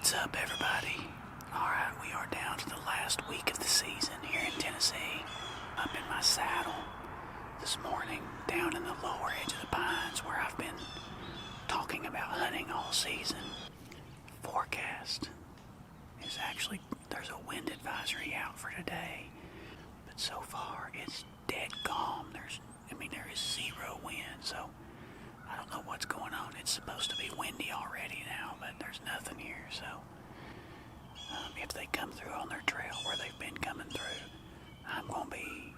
What's up, everybody? Alright, we are down to the last week of the season here in Tennessee. Up in my saddle this morning, down in the lower edge of the pines where I've been talking about hunting all season. Forecast is actually, there's a wind advisory out for today, but so far it's dead calm. There is zero wind, so I don't know what's going on. It's supposed to be windy already now, but there's nothing here, so if they come through on their trail where they've been coming through, I'm going to be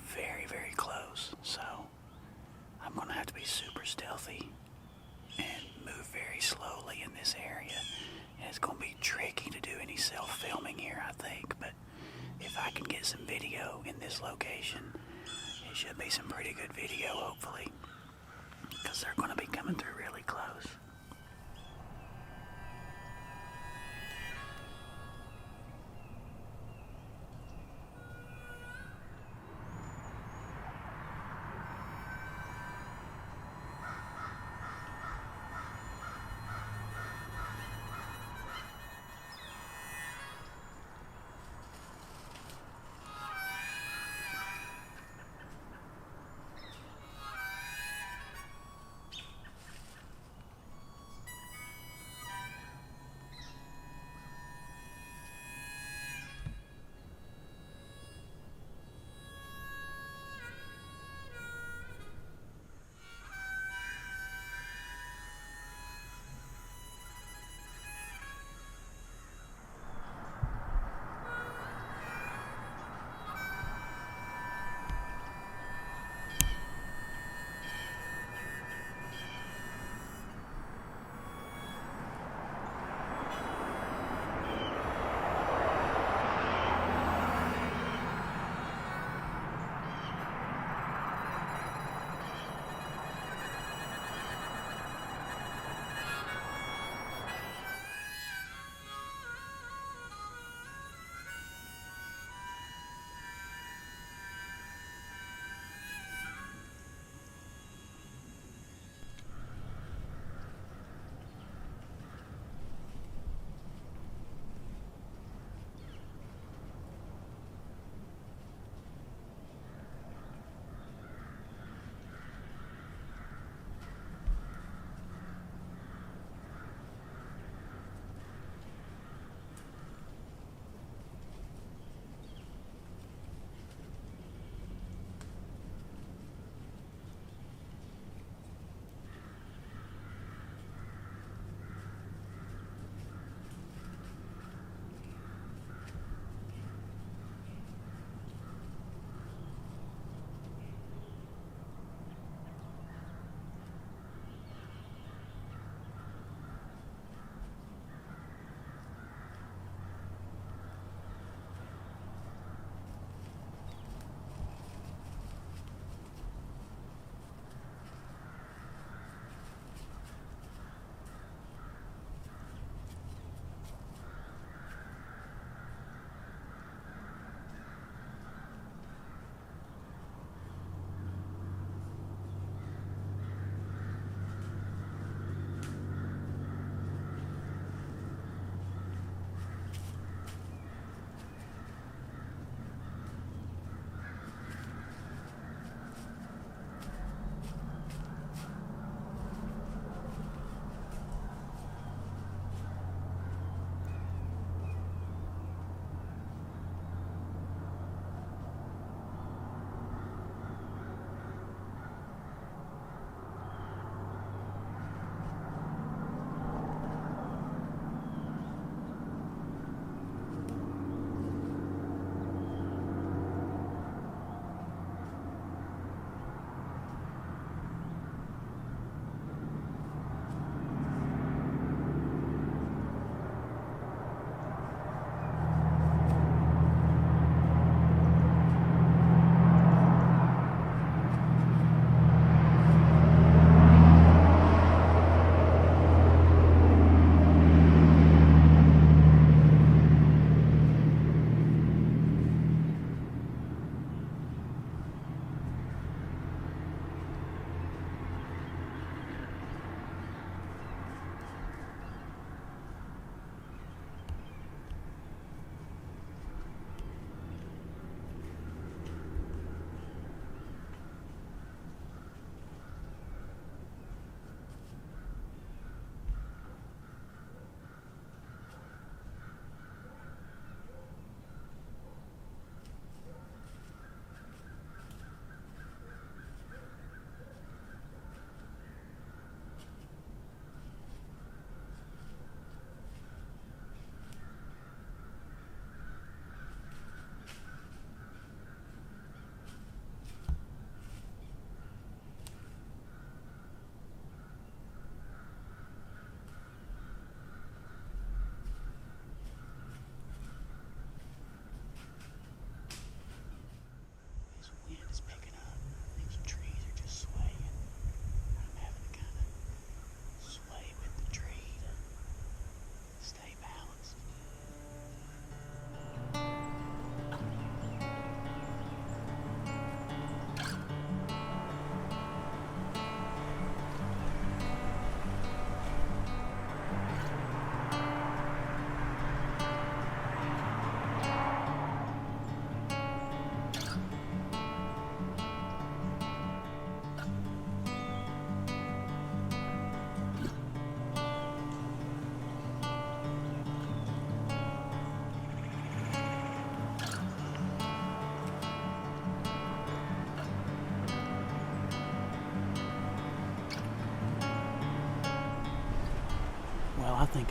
very, very close, so I'm going to have to be super stealthy and move very slowly in this area, and it's going to be tricky to do any self-filming here, I think, but if I can get some video in this location, it should be some pretty good video, hopefully, because they're going to be coming through really close.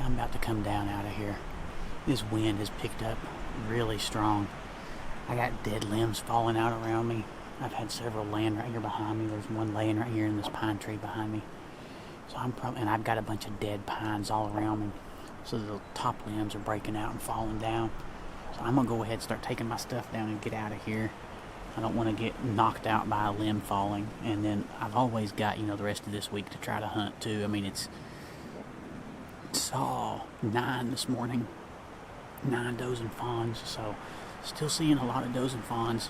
I'm about to come down out of here. This wind has picked up really strong. I got dead limbs falling out around me. I've had several laying right here behind me. There's one laying right here in this pine tree behind me. So and I've got a bunch of dead pines all around me. So the top limbs are breaking out and falling down. So I'm gonna go ahead and start taking my stuff down and get out of here. I don't want to get knocked out by a limb falling. And then I've always got, the rest of this week to try to hunt too. I mean, saw 9 this morning. 9 does and fawns. So still seeing a lot of does and fawns.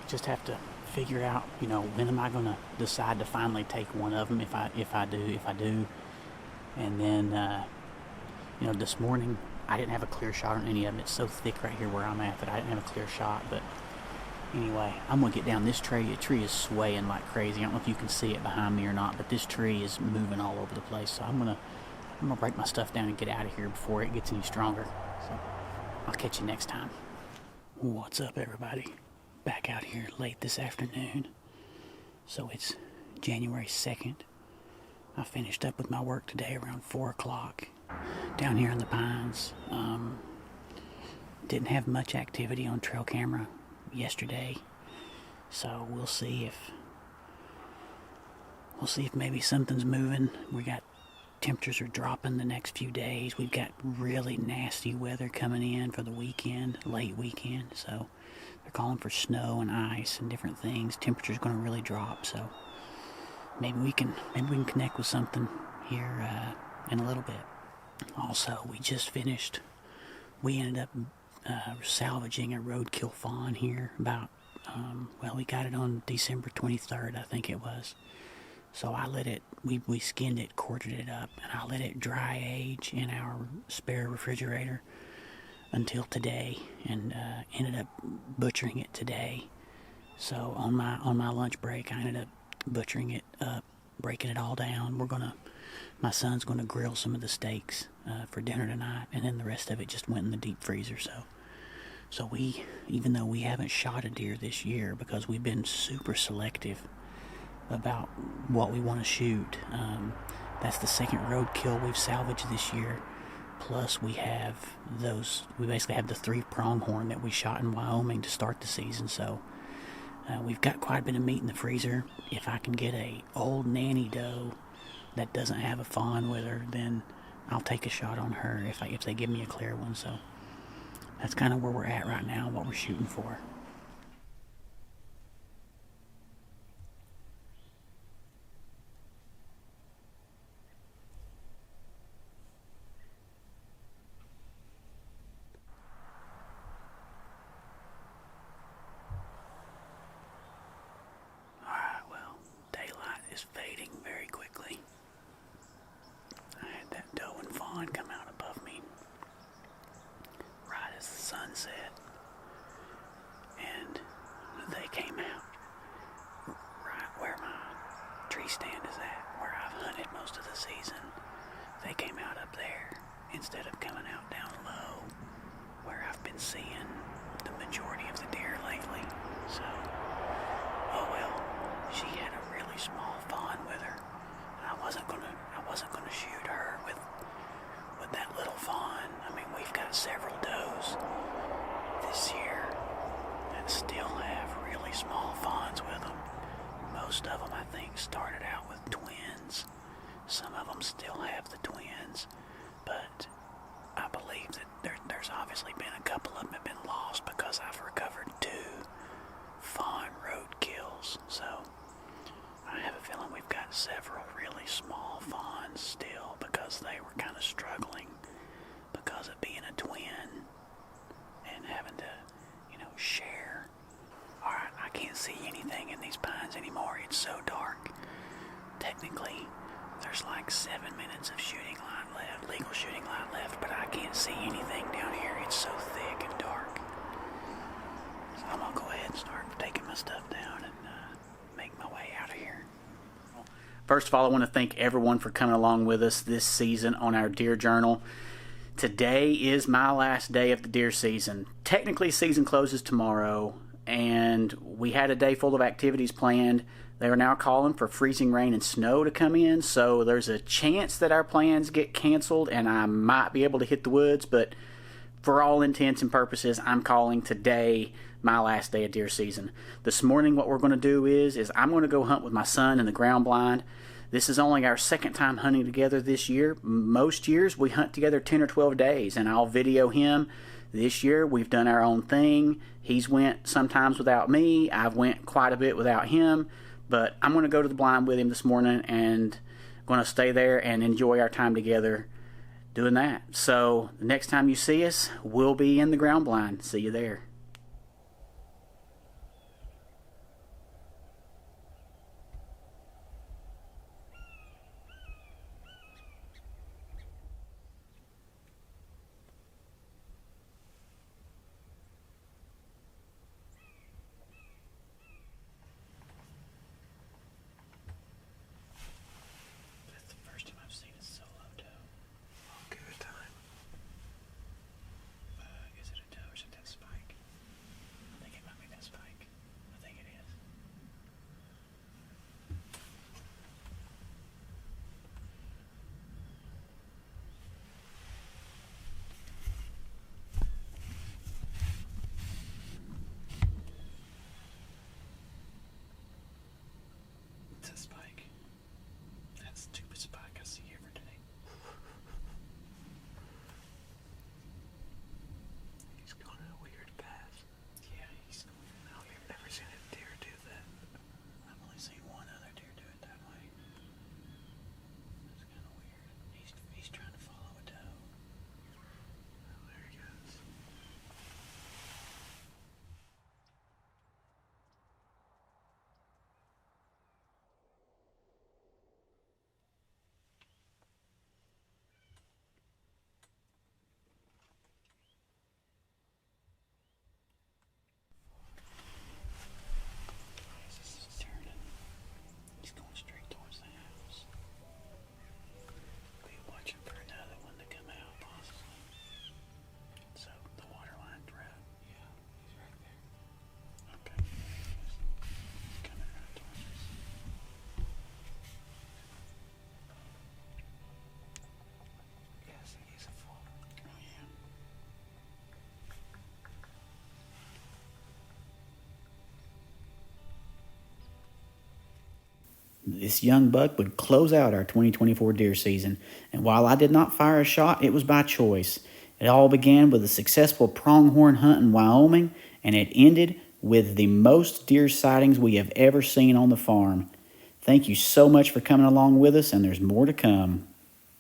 Just have to figure out, when am I going to decide to finally take one of them if I do. And then, this morning I didn't have a clear shot on any of them. It's so thick right here where I'm at that I didn't have a clear shot. But anyway, I'm going to get down this tree. The tree is swaying like crazy. I don't know if you can see it behind me or not, but this tree is moving all over the place. So I'm gonna break my stuff down and get out of here before it gets any stronger. So I'll catch you next time. What's up, everybody? Back out here late this afternoon. So it's January 2nd. I finished up with my work today around 4 o'clock down here in the pines. Didn't have much activity on trail camera yesterday, so we'll see if maybe something's moving. We got temperatures are dropping the next few days. We've got really nasty weather coming in for the weekend, late weekend, so they're calling for snow and ice and different things. Temperature's going to really drop, so maybe we can connect with something here in a little bit. Also, we just finished. We ended up salvaging a roadkill fawn here about. We got it on December 23rd, I think it was. So I let it. We skinned it, quartered it up, and I let it dry age in our spare refrigerator until today, and ended up butchering it today. So on my lunch break, I ended up butchering it up, breaking it all down. My son's gonna grill some of the steaks for dinner tonight, and then the rest of it just went in the deep freezer. So we, even though we haven't shot a deer this year because we've been super selective about what we want to shoot. That's the second roadkill we've salvaged this year. Plus we basically have the 3 pronghorn that we shot in Wyoming to start the season. So we've got quite a bit of meat in the freezer. If I can get a old nanny doe that doesn't have a fawn with her, then I'll take a shot on her if they give me a clear one. So that's kind of where we're at right now, what we're shooting for. Fading very quickly. I had that doe and fawn come out above me right as the sun set, and they came out right where my tree stand is at, where I've hunted most of the season. They came out up there instead of coming out down low where I've been seeing the majority of the deer lately. So, oh well, she had a really small fawn with her. I wasn't gonna shoot her with that little fawn. I mean, we've got several does this year that still have really small fawns with them. Most of them, I think, started out with twins. Some of them still have the twins, but I believe that there's obviously been a couple of them have been lost because I've recovered 2 fawn road kills. So I have a feeling we've got several really small fawns still because they were kind of struggling because of being a twin and having to, share. Alright, I can't see anything in these pines anymore. It's so dark. Technically, there's like 7 minutes of shooting light left, legal shooting light left, but I can't see anything down here. It's so thick and dark. So I'm gonna go ahead and start taking my stuff down and make my way out of here. First of all, I want to thank everyone for coming along with us this season on our Deer Journal. Today is my last day of the deer season. Technically, season closes tomorrow, and we had a day full of activities planned, They are now calling for freezing rain and snow to come in, so there's a chance that our plans get canceled and I might be able to hit the woods, but for all intents and purposes, I'm calling today my last day of deer season. This morning, what we're going to do is I'm going to go hunt with my son in the ground blind. This is only our second time hunting together this year. Most years, we hunt together 10 or 12 days, and I'll video him. This year, we've done our own thing. He's went sometimes without me. I've went quite a bit without him, but I'm going to go to the blind with him this morning and going to stay there and enjoy our time together doing that. So the next time you see us, we'll be in the ground blind. See you there. That's the first time I've seen a solo doe. I'll give it time. Is it a doe or is it that spike? I think it might be that spike. I think it is. It's a spike. That's the stupid spike I see every day. He's going in a weird path. Yeah, he's. I've never seen a deer do that. I've only seen one other deer do it that way. That's kind of weird. He's trying to follow a doe. Oh, there he goes. He's turning. He's going straight towards the house. Be watching for another one to come out, possibly. So the water line road. Yeah, he's right there. Okay. He's coming right towards us. Yes, he's a fawn. Oh yeah. This young buck would close out our 2024 deer season, and while I did not fire a shot, it was by choice. It all began with a successful pronghorn hunt in Wyoming, and it ended with the most deer sightings we have ever seen on the farm. Thank you so much for coming along with us, and there's more to come.